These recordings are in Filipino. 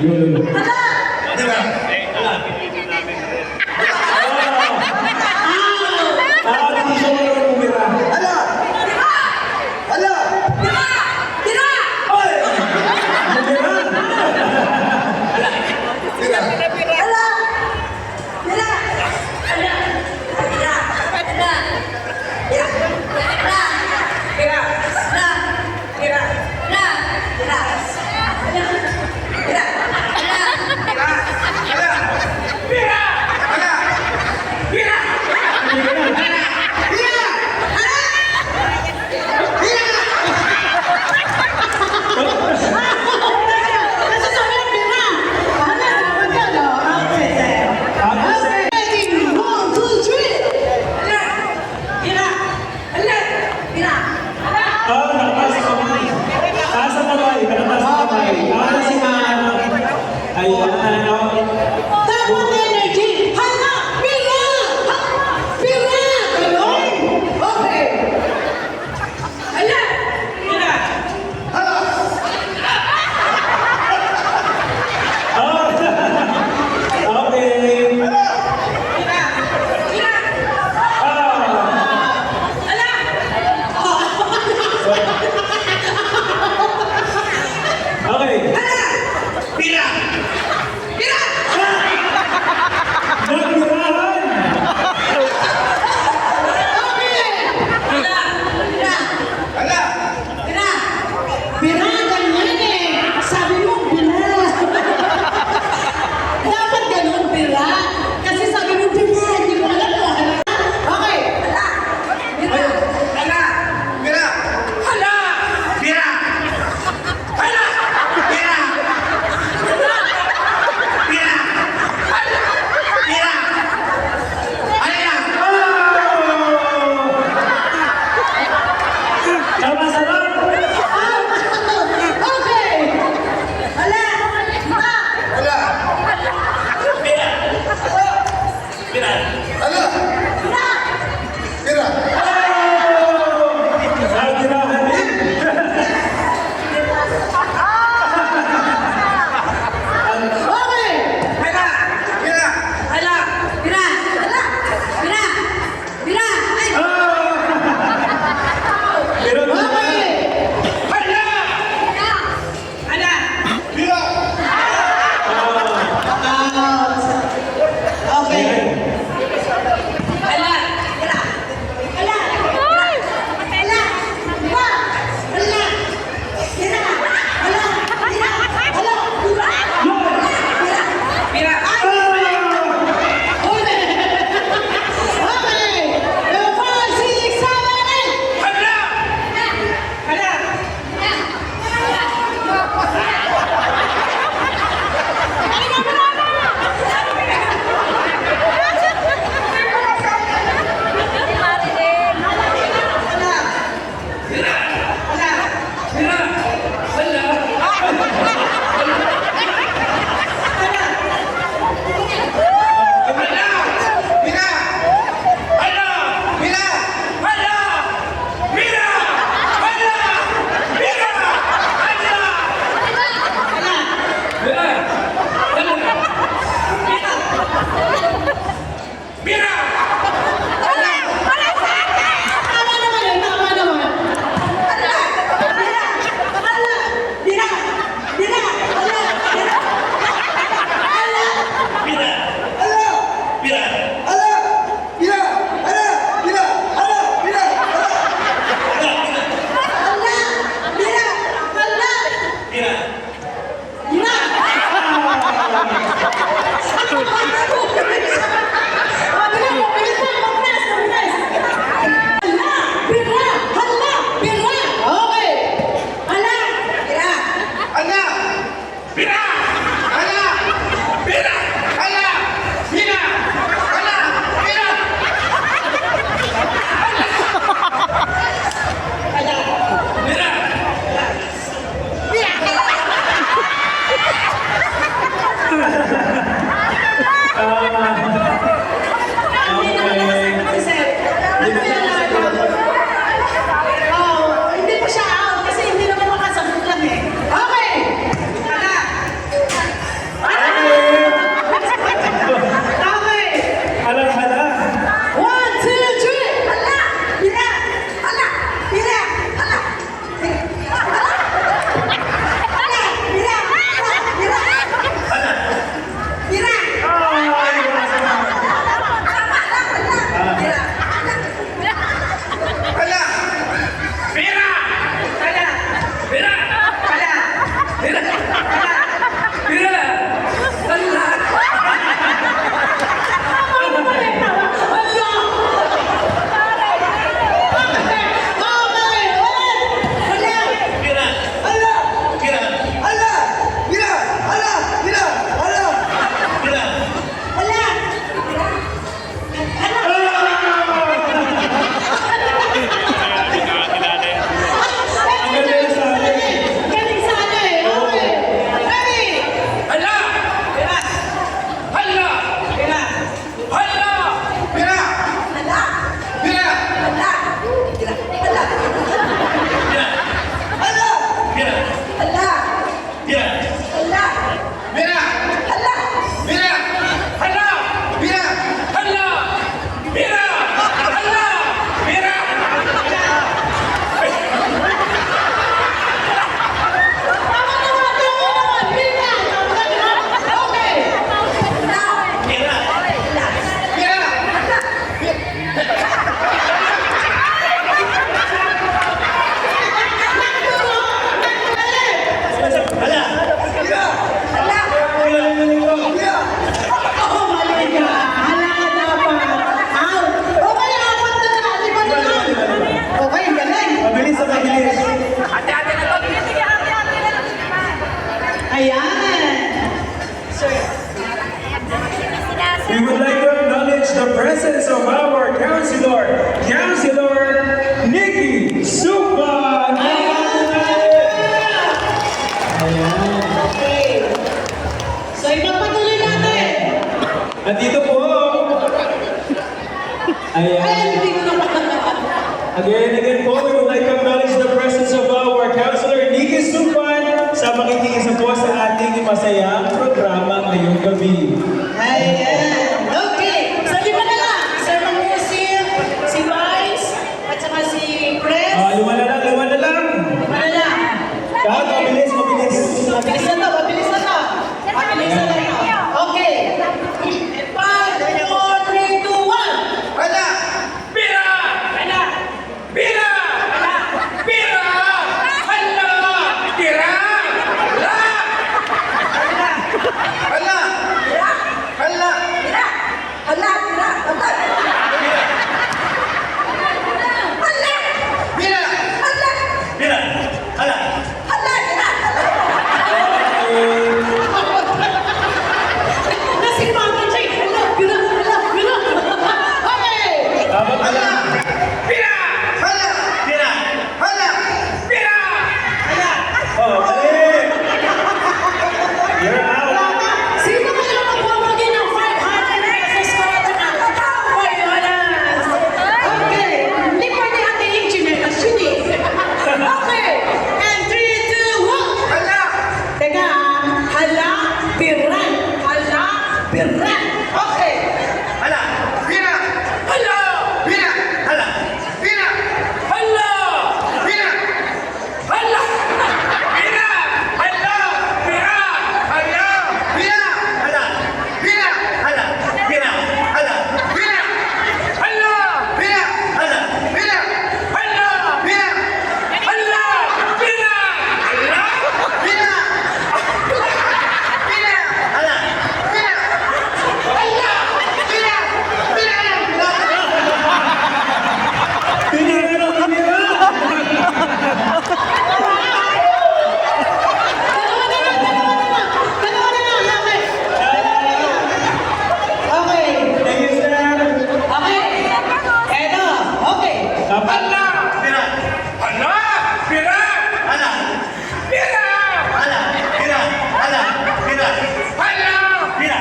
Lulu. Di ba? Hindi siya marunong umira. Ala! Ala! Oy! Umira! Tira! Hala! Pira! Pira! Oh, mali ka. Hala ka dapat. Okay, apat na na. Di ba na? Okay, galing. Mabilis na mabilis. Ayan. We would like to acknowledge the presence of our counselor, Counselor Nikki Supan! Okay. So, ipagpatuloy natin. At dito po, Ay, ayan. hindi ko na Again po, we would like to acknowledge the presence of our Counselor Nikki Supan sa makikiisa po sa ating masayang programa ngayong gabi. Ayan. Okay. So, lima na lang. Sir Mangusil, si Vice, at saka si Pres. Lima na lang, lima na lang. Lima na lang. Kahit mabilis, mabilis. Mabilis na to, mabilis na to. Mabilis na to. Okay. 5, 4, 3, 2, 1. Hala! Pira! Hala. Pira! Pira! Hala! Pira! Hala! Hala! Hala! Hala, hala, hala. Pira! Hala. Pira! Hala! Hala, hala. Kasi Mama Jay, hala, hala, hala, hala. Okay. Tama ka Hala! lang. Pira! Hala! Pira! Hala! Pira! Hala. Oh, mali! You're out. Sino kaya magwawagi ng 500 pesos para sa Bayanas? Okay. Hindi pwede ating engineer. Yun eh. Okay. And 3, 2, 1. Hala! Teka, hala, piran. Hala, piran. Okay. Hala! Pira! Hala! Pira! Hala! Pira! Hala! Pira! Hala! Pira! Hala! Pira! Hala! Pira! Hala! Pira! Hala! Pira! Hala! Pira! Hala! Pira! Hala! Pira! Hala! Pira! Hala! Pira! Hala! Pira! Pira! Hala! Pira! Hala! Pira! Pira! Pinira! Pinira! Dalawa na lang. Okay. Okay. Thank you, sir. Okay. Eto. Okay. Dapat na! Pira! Hala! Pira! Hala! Pira! Hala! Pira! Hala! Pira! Hala! Pira!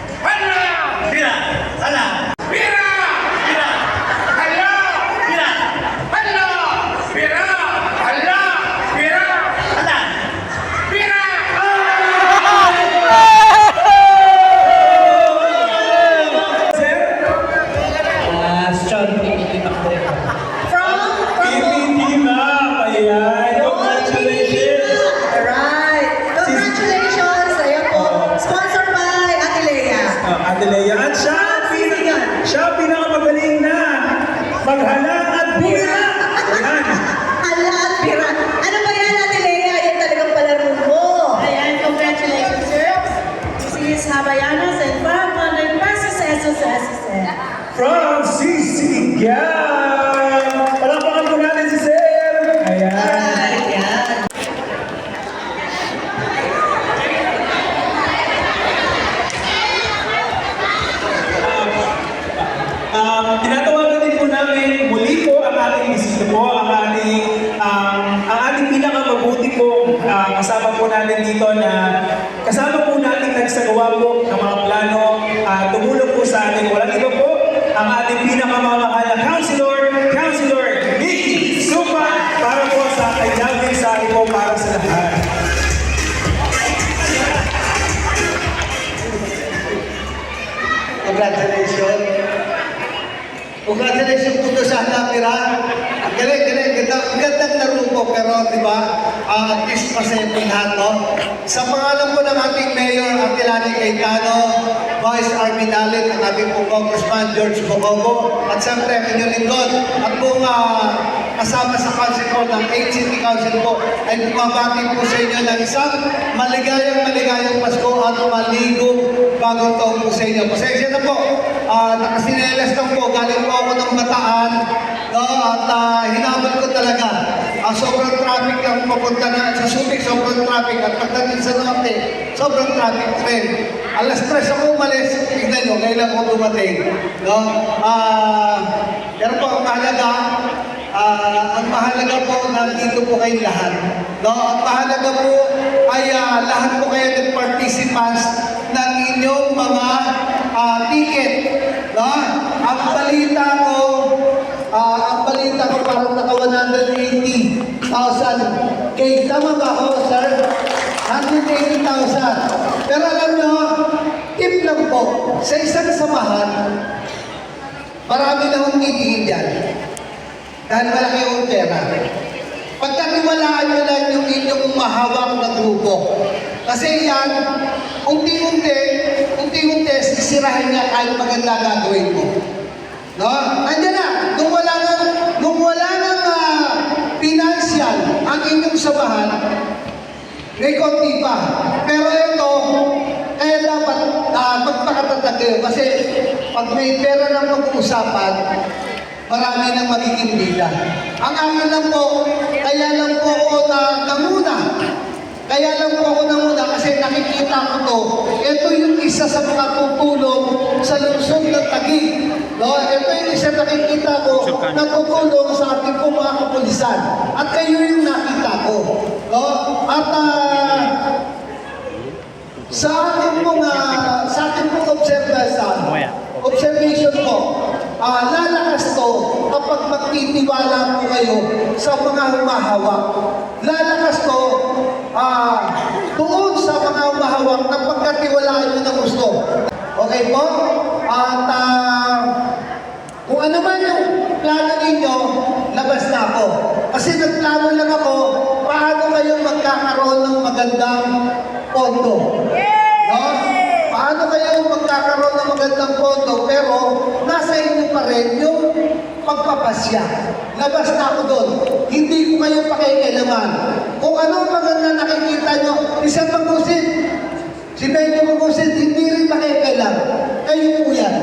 Hala! Pira! Hala! Pira! Pira! Hala! Pira! Hala! Pira! Hala! Pira! Hala! Pira! Sir? From Pilipinas! Ayan! Congratulations! Alright. Congratulations. Ayan po. Sponsored by Ate Lea. Ate Lea. At siya pinakamagaling na maghala at bumira. Ayan. Hala at pira. Ano ba yan, Ate Lea? Yan talagang palaro mo. Ayan, congratulations, sir. This is Habayanas and 500 pesos sa SSS. From CC Gang! Palakpakan po natin si Sir! Ayan. Alright, yan. Tinatawagan din po namin muli po ang ating bisita po, ang ating pinakamabuti po kasama po natin dito na kasama po natin nagsagawa po ng mga plano tumulong po sa atin. Walang iba po ang ating pinakamamahal na Counselor Nikki Supan para po sa kanyang mensahe po para sa lahat. Congratulations. Congratulations po to sa Napira. Ang galing, galing. Gandang laro po, pero di ba, at least masaya po lahat, no? Sa pangalan po ng ating Mayor, Ate Lani Cayetano, Vice Arminalin, ang ating pong Congressman George Bocobo, at siyempre ang inyong lingkod, at kung kasama sa council ko ng 8 City Council po, ay bumabati po sa inyo ng isang maligayang Pasko at maligong bagong taon po sa inyo. Pasensya na po, nakasinelas lang po, galing po ako ng Bataan, no, at hinabol ko talaga. Sobrang traffic lang papunta na sa Subic, sobrang traffic, at pagdating sa Norte, sobrang traffic rin. Alas 3 ako umalis, tignan nyo, ngayon lang ako dumating. No? Pero po, ang mahalaga po, nandito po kayong lahat. No? Ang mahalaga po ay lahat po kayo ng participants ng inyong mga ticket. No? Ang balita ko parang naka 180,000. Kay tama ba ako, sir? 180,000. Pero alam nyo, tip lang po, sa isang samahan, marami na hong itigin dyan. Dahil malaki yung pera. Pagkatiwalaan nyo lang yung inyong mahawak na grupo. Kasi yan, unti-unti, sisirahin niya kahit maganda gagawin mo. No? Nandiyan na, nung wala nang financial ang inyong samahan, may konti pa. Pero ito, kaya dapat magpakatatag kayo. Kasi pag may pera ng pag-uusapan, marami nang magiging bida. Ang akin lang po, kaya lang po ako nanguna. Kasi nakikita ko to. Ito yung isa sa mga tutulong sa lungsod ng Taguig. No? Ito yung isa nakikita ko na tutulong sa ating po mga kapulisan. At kayo yung nakita ko. No? At sa akin pong observation ko, lalakas to kapag magtitiwala po kayo sa mga humahawak. Lalakas to doon sa mga humahawak na pagkatiwalaan nyo na gusto. Okay po? At kung ano man yung plano ninyo, labas na ako. Kasi nagplano lang ako, paano kayo magkakaroon ng magandang pondo. No? Paano kayo magkakaroon ng magandang pondo, pero nasa inyo pa rin yung pagpapasya. Labas na ako doon. Hindi ko kayo pakikialaman. Kung anong maganda nakikita nyo, isang Magusid, si Benjo Magusid, hindi rin pakikialam. Kayo po yan.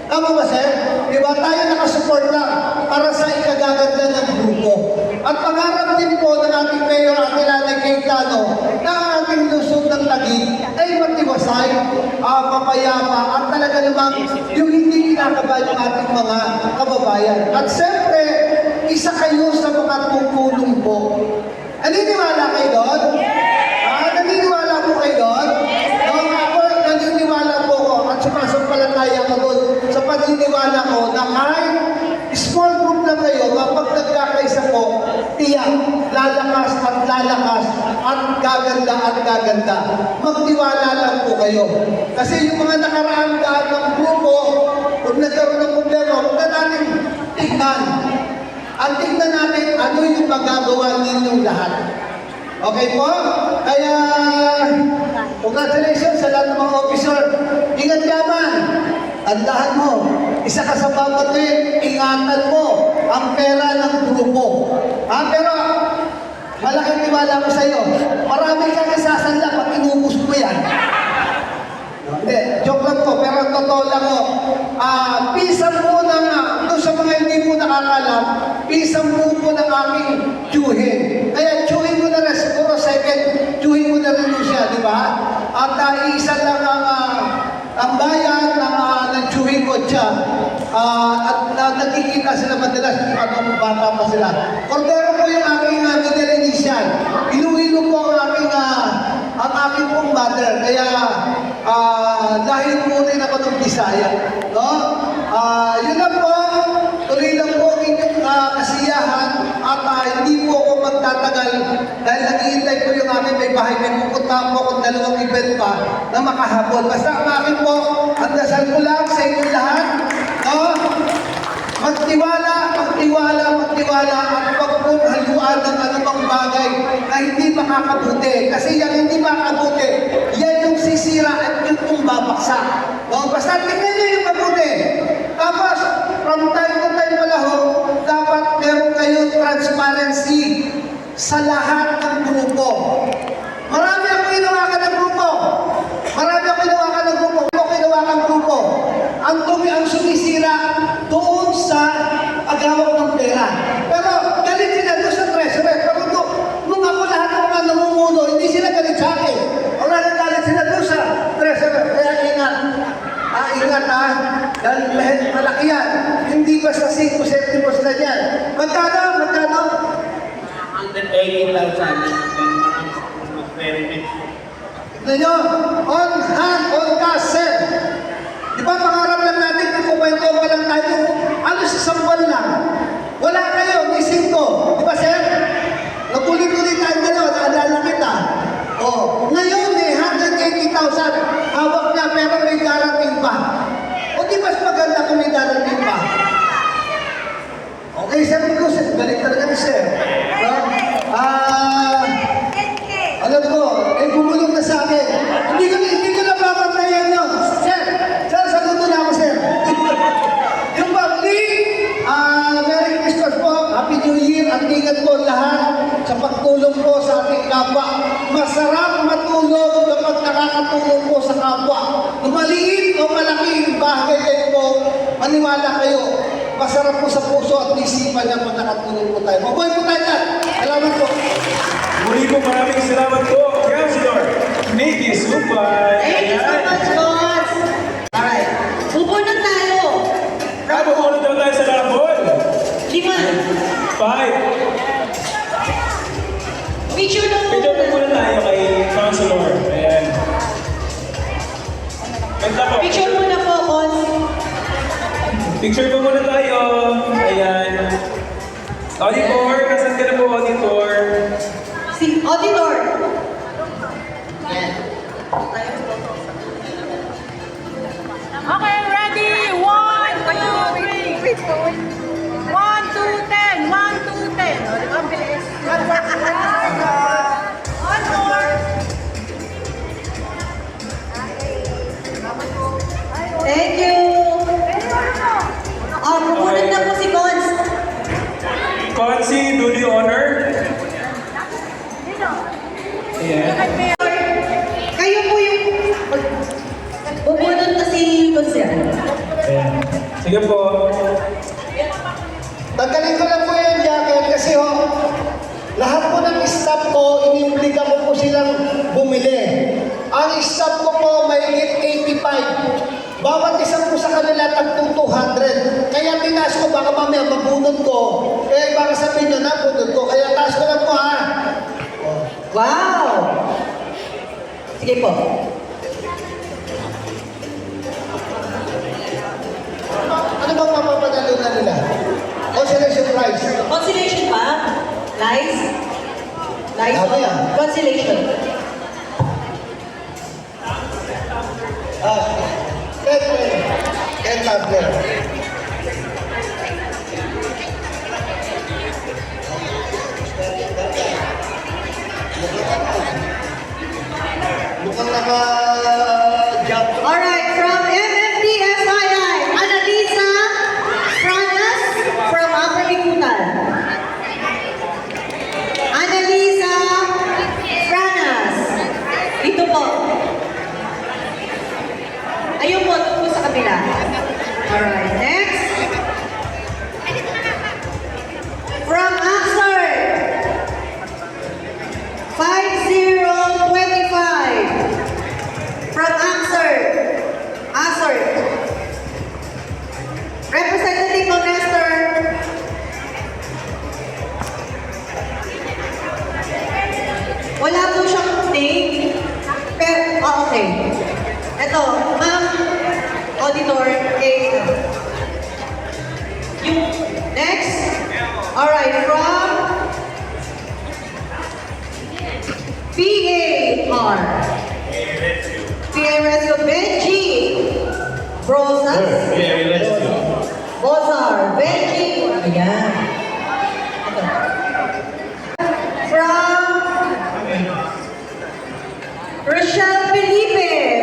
Tama ba, sir? Diba tayo nakasupport lang para sa ikagaganda ng grupo. At pangarap din po ng ating mayor at Lanay Cayetano na ang ating lusog ng Taguig ay matiwasay, mapayapa, at talaga namang yung hindi kinakabahan yung ating mga kababayan. At siyempre, isa kayo sa mga tutulong po. Naniniwala kayo doon? Naniniwala po kayo doon? Ako, naniniwala po ko at sumasampalataya ko doon sa paniniwala ko na kahit small group lang kayo, kapag nagkakaisa po, tiyak, lalakas at gaganda. Magtiwala lang po kayo. Kasi yung mga nakaraang daan ng grupo, kung nagkaroon ng problema, huwag na natin tignan. Ang tignan natin, ano yung magagawa ninyong lahat. Okay po? Kaya, congratulations sa lahat ng mga officer. Ingat ka man. Tandahan mo. Isa ka sa babatin, ingatan mo ang pera ng grupo. Pero, malaking tiwala ko sa iyo. Marami kang isasanla pag inubos mo yan. Hindi, joke lang po, pero totoo lang po. Pisang po ng, doon sa mga hindi po nakakalam, pisang po ng aking tiyuhin. Kaya tiyuhin ko na rin, siguro second, tiyuhin ko na rin siya, di ba? At isa lang ang bayan ng tiyuhin ko siya. At nagkikita sila madalas, anong bata pa sila. Cordero po yung aking middle initial. Iluhilo po ang aking pong mother. Kaya, dahil po rin ako ng Bisaya. No? Yun lang po. Tuloy lang po ang inyong kasiyahan. At hindi po ako magtatagal dahil naghihintay ko yung aking may bahay. May pupunta po akong 2 event pa na makahabol. Basta ang akin po, ang dasal ko lang sa inyong lahat. No? Magtiwala at huwag pong haluan ng anumang bagay na hindi makakabuti. Kasi yung hindi makakabuti, yan yung sumisira at yung pong babaksak. O, basta tingnan nyo yung mabuti. Tapos, from time to time pala ho, dapat meron kayong transparency sa lahat ng grupo. Marami akong hinawakan ng grupo. Marami akong hinawakan ng grupo. Wala akong hinawakan ng grupo. Ang dumi ang sumisira doon sa paghawak ng pera. Pero galit sila doon sa treasurer. Pero nung ako lahat ng mga namumuno, hindi sila galit sa akin. Wala na galit sila doon sa treasurer. Kaya ingat. Ingat ha. Dahil malaki yan. Hindi basta 5 centimos na yan. Magkano? 180,000. Tignan nyo, on hand, on cash, sir. Di ba pangarap lang natin kung kukwento pa lang tayo, ano sa sambal lang? Wala kayo, missing ko. Di ba, sir? Nagulit-ulit tayo dalawa, naalala kita. Ngayon eh, 180,000, hawak niya, pero may darating pa. O di mas maganda kung may darating pa? Okay, sabi ko, sir, galing talaga ni sir. No? Alam ko, bumulong na sa akin. Hindi ko napapantayan yun. Sir, sagutin na ako, sir. Yung pagli, Merry Christmas po, Happy New Year, at ingat po lahat sa pagtulong po sa ating kapwa. Masarap matulong kapag nakakatulong po sa kapwa. Maliit o malaking bagay kayo po, maniwala kayo. Masarap po sa puso at isipan niya pag nakatulong po tayo. Mabuhay po tayo lahat. Salamat po. Muli po maraming salamat po, Councilor Nikki Supay. Thank you so much, boss. Alright. Pupunod tayo. Pupunod daw tayo sa Labol. 5. 5. Picture na Picture po muna tayo kay Councilor. Ayan. Ganda po. Picture muna po, Cons. Picture po muna tayo. Ayan. Auditor, nasan ka na po, Auditor? Si Auditor. Okay, ready? 1, 2, 3. 1, 2, 10. 1, 2, 10. Ang bilis. One more. Thank you. Pupunod na po si Cons. Consi, do the honor. Ayan. Kayo po yung... Pupunod na si Cons yan. Ayan. Sige po. Tanggalin ko lang po yung jacket kasi lahat po ng staff ko, inimblika ko po silang bumili. Ang staff ko po may 85. Bawat isang po sa kanila tagtong 200. Kaya tinaas ko, baka mamaya mabunod ko. Baka sabihin nyo na, bunod ko. Kaya taas ko lang po ha. Wow! Sige po. Ano bang mapapadalo na nila? Consolation prize. Consolation pa? Nice? Nice Dami po. ah. Consolation. Ken Tabler. Mukhang naka-jump. Alright, from MFDSII, Annalisa Franas from Upper Bikutan. Annalisa Franas. Dito po. Ayun po, ito po sa kabila. Alright, next. From Oxford. 5025. From Oxford. Oxford. Representative of Nestor. Wala po siyang name. Pero, okay. Ito, ma'am, auditor, yung next. Alright, from PAR. PA Rescue, Benji. Brosas. Bozar, Benji. Ayan. Ito. From Rochelle Felipe.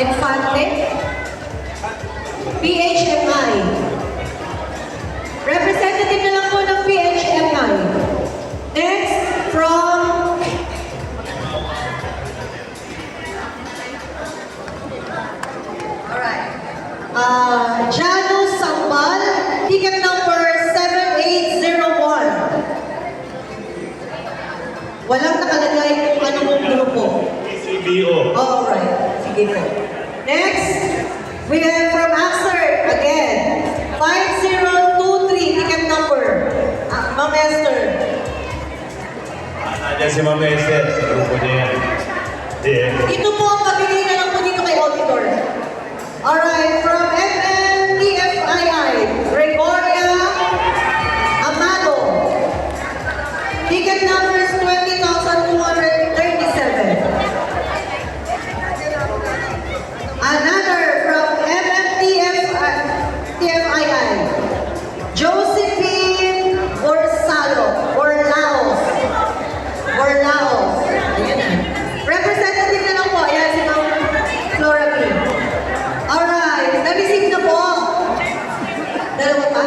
Infante. PHMI. Representative na lang po ng PHMI. Next, from Jano Sambal, ticket number 7801. Walang nakalagay kung anong grupo. CBO. Alright, sige po. Next, we have from Axer, again, 5023, ticket number. Ma'am Esther. Nandiyan si Ma'am Esther, sa grupo niya yan. Yeah. Ito po ang pabigay na lang po dito kay auditor. Alright, from MNTFII, Gregoria Amado. Ticket number is 20,237. Another from MNTFII, Josephine Orsalo, Orlaos. Ayan na. Representative na lang po. Ayan si Ma'am Flora B. Alright. Na-receive na po. Dalawa pa.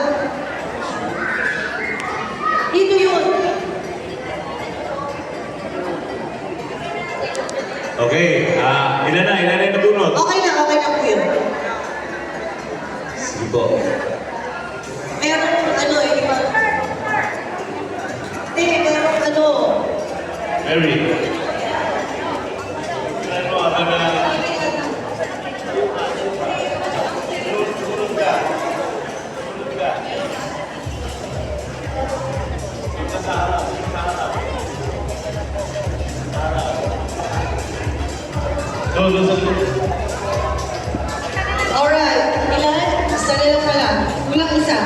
Dito yun. Okay, ilan na yung nabunod? Okay na po yun. Sige po. Meron ano eh, di ba? Meron ano. Mary. Ano, ako na... Alright. Ilan? Isa na lang pala. Kulang isa.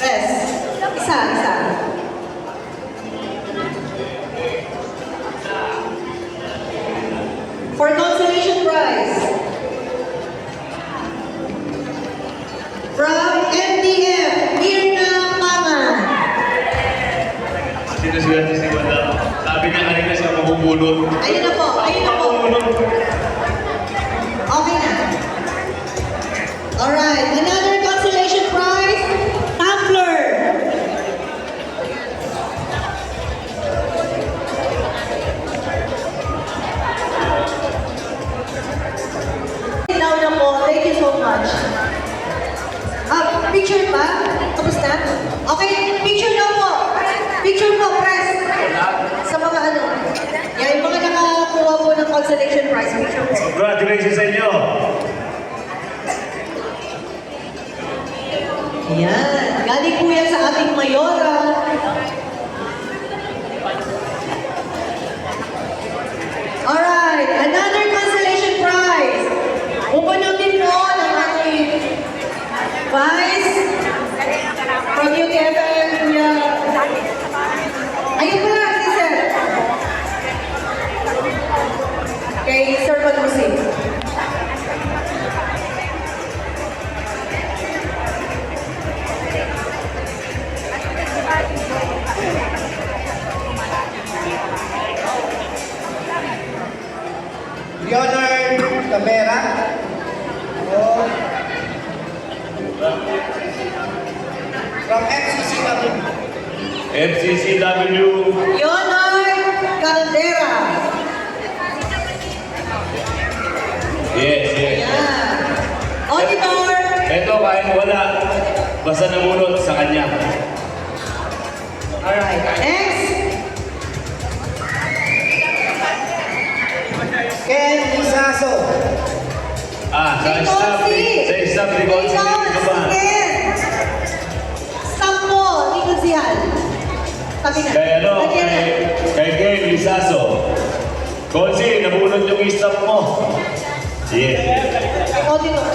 Rest. Isa. For consolation prize. From MDF, Mirna Paman. Sinaswerte si Madam. Sabi niya kanina siya mamumulot. Ayun na po. Okay na. Alright, another consolation prize, tumbler. Now na po, thank you so much. Picture pa? Tapos na? Okay, picture na po. Picture po, press. Sa mga ano. Yan, yung mga nakakuha po ng consolation prize. Picture po. Congratulations sa inyo. Yan. Galing po yan sa ating mayora. Alright, another consolation prize. Upanotin po ng ating Vice from UTFM. Ayun pala, si Sir. Kay Sir Manusi. Leonard Camera. Oh. From FCCW. FCCW. Leonard Caldera. Yes. Yan. Auditor. Ito, kahit wala, basta namunod sa kanya. Alright. Next. Ken Isaso. Sa staff ni Consi naman. Sampo, ni Kunsihan. Sabi na. Kay Ken Lisaso. Consi, nabunod yung staff mo. Yes. Auditor.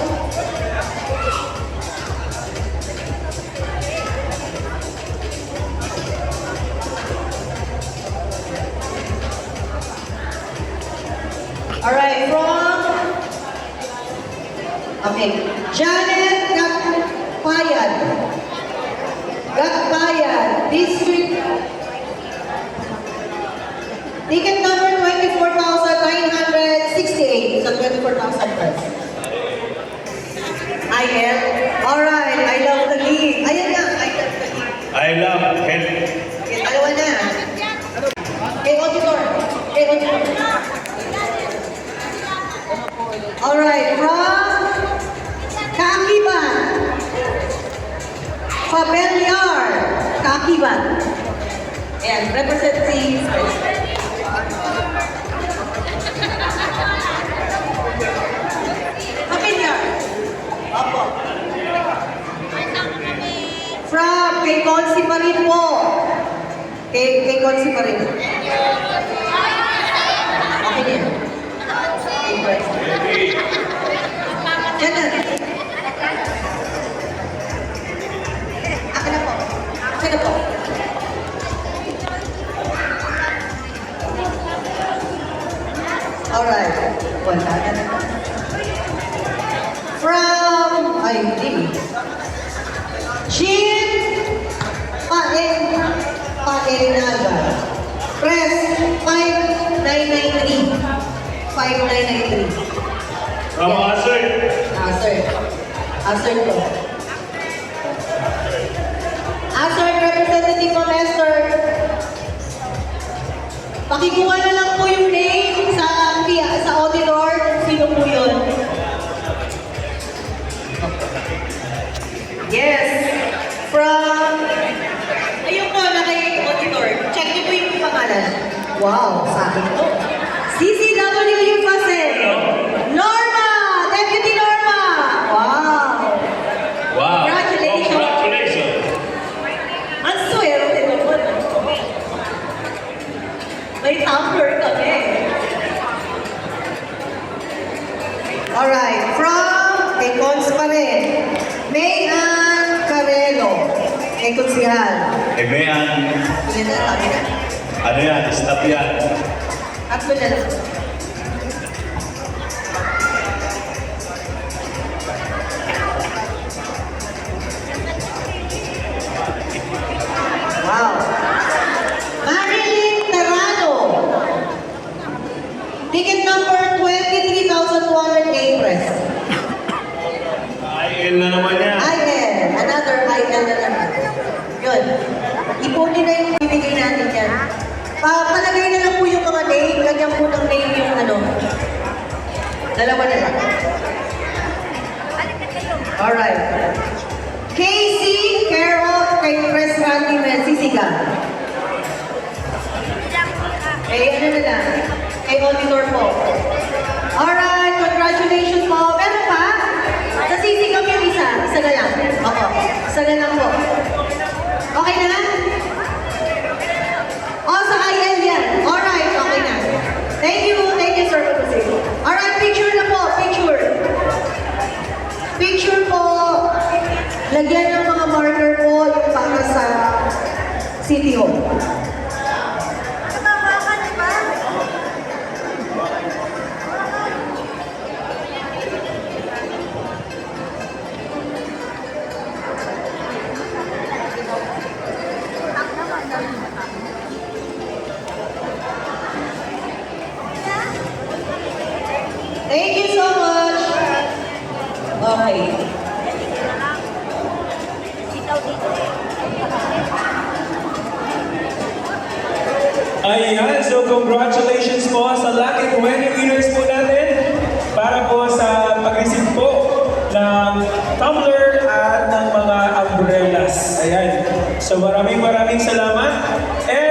Alright, okay. Janet Gakpayan, District. Ticket number 24,968. So 24,000. Alright, from Kakiban. Fabeliar. Kakiban. Ayan, represent si Fabeliar. Opo. From kay Consi pa rin po. Kay Consi pa rin. Okay din. Kay Consi. Yan na. Akin na po. Akin na po. Alright. Wala na. From, ay, hindi. Jean Paenaga. Press 5993. 5993. From Asert. Answer. Answer ko. Answer, representative mo, Lester. Pakikuha na lang po yung name sa auditor. Sino po yun? Yes. From... Ayun po, na kay auditor. Check niyo po yung pangalan. Wow, sa akin to. CCW Fasen. Norma! Deputy Norma! Wow! Wow. Congratulations. Congratulations. Ang swerte naman. May tumbler kami. Alright, from kay Cons pa rin. May Ann Carelo. Kay Kunsihal. Emean. Yan na, sabi na. Ano yan? Stop yan. Tatlo na lang. Wow. Marilyn Terrano. Ticket number 23,208 press. IL na naman yan. IL. Another IL na naman. Yun. Ipunin na yung bibigay natin yan. Palagay na lang po yung mga name. Lagyan po ng name yung ano. Dalawa na lang. Alright. Casey Carol kay Press Randy Sisiga. Eh, ano na lang. Kay auditor po. Alright, congratulations po. Meron pa? Nasisigaw yung isa. Isa na lang. Opo. Isa na lang po. Okay na? Oh, sa IL yan. Alright, okay na. Thank you, Sir Jose. Alright, picture na po. Picture. Picture po. Lagyan ng mga marker po yung para sa City Hall. Thank you so much. Okay. Ayan, so congratulations po sa lucky 20 winners po natin para po sa pag-receive po ng tumbler at ng mga umbrellas. Ayan. So maraming salamat. And